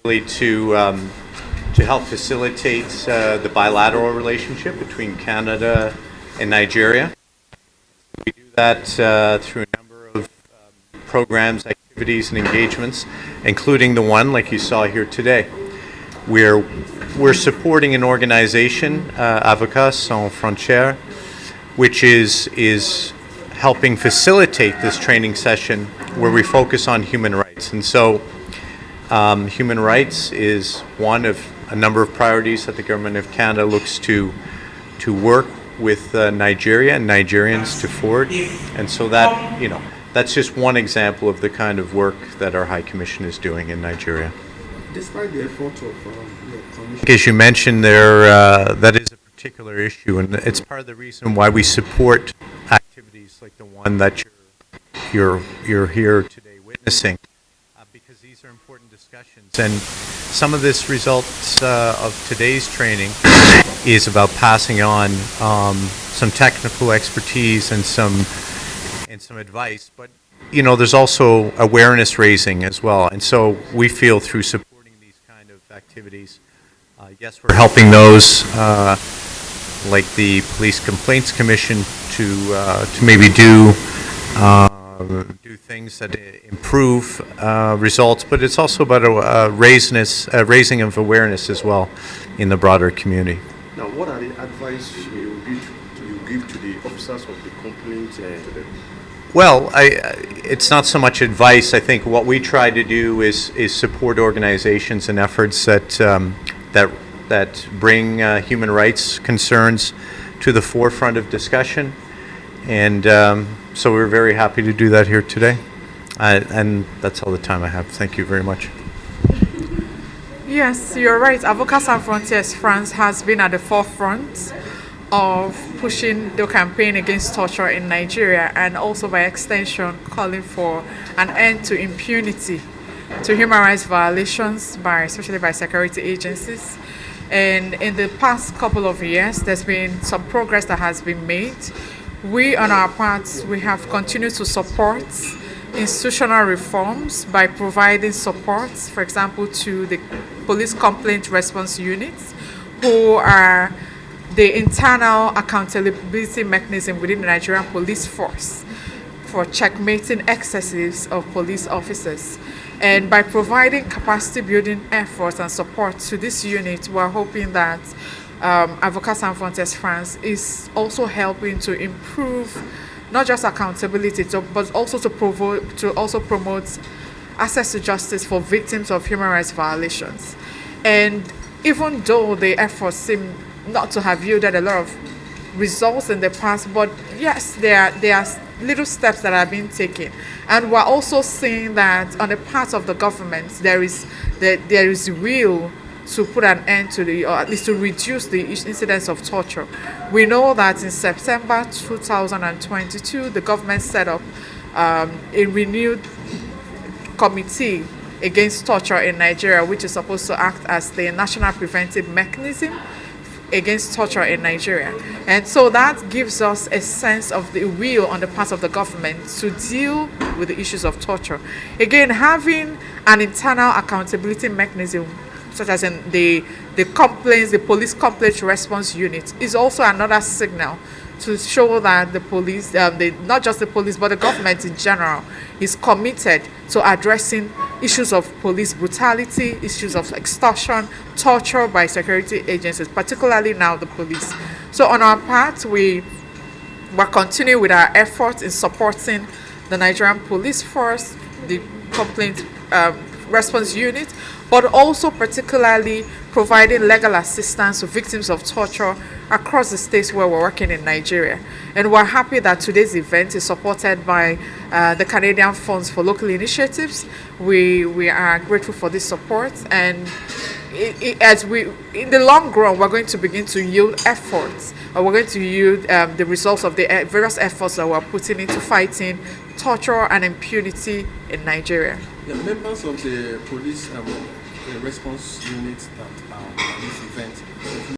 really to help facilitate the bilateral relationship between Canada and Nigeria. We do that through a number of programs, activities, and engagements, including the one like you saw here today. We're supporting an organization, ASF France Partners, which is helping facilitate this training session where we focus on human rights. And so human rights is one of a number of priorities that the Government of Canada looks to work with Nigeria and Nigerians to forward. And so that, that's just one example of the kind of work that our High Commission is doing in Nigeria. Despite the effort of your commission, as you mentioned there, that is a particular issue, and it's part of the reason why we support activities like the one that you're here today witnessing, because these are important discussions. And some of this results of today's training is about passing on some technical expertise and some advice, but there's also awareness raising as well. And so we feel through supporting these kind of activities, yes, we're helping those like the Police Complaints Commission to maybe do things that improve results, but it's also about a raising of awareness as well in the broader community. Now, what are the advice you give to the officers of the complaint today? Well, it's not so much advice. I think what we try to do is support organizations and efforts that bring human rights concerns to the forefront of discussion, and so we're very happy to do that here today. And that's all the time I have. Thank you very much. Yes, you're right. ASF France France has been at the forefront of pushing the campaign against torture in Nigeria, and also by extension calling for an end to impunity to human rights violations especially by security agencies. And in the past couple of years, there's been some progress that has been made. We, on our part, we have continued to support institutional reforms by providing support, for example, to the police complaint response units, who are the internal accountability mechanism within the Nigerian police force for checkmating excesses of police officers. And by providing capacity building efforts and support to this unit, we're hoping that ASF France is also helping to improve not just accountability, but also to promote access to justice for victims of human rights violations. And even though the efforts seem not to have yielded a lot of results in the past, but yes, there are little steps that are being taken, and we're also seeing that on the part of the government there is will to put an end to or at least to reduce the incidence of torture. We know that in September 2022, the government set up a renewed committee against torture in Nigeria, which is supposed to act as the national preventive mechanism against torture in Nigeria. And so that gives us a sense of the will on the part of the government to deal with the issues of torture. Again, having an internal accountability mechanism, such as in the police complaint response unit, is also another signal to show that the police, not just the police, but the government in general, is committed to addressing issues of police brutality, issues of extortion, torture by security agencies, particularly now the police. So on our part, we're continuing with our efforts in supporting the Nigerian police force, the complaint response unit, but also particularly providing legal assistance to victims of torture across the states where we're working in Nigeria. And we're happy that today's event is supported by the Canadian Funds for Local Initiatives. We are grateful for this support, and in the long run, we're going to begin to yield efforts, or we're going to yield the results of the various efforts that we're putting into fighting torture and impunity in Nigeria. The members of the police response unit that are at this event have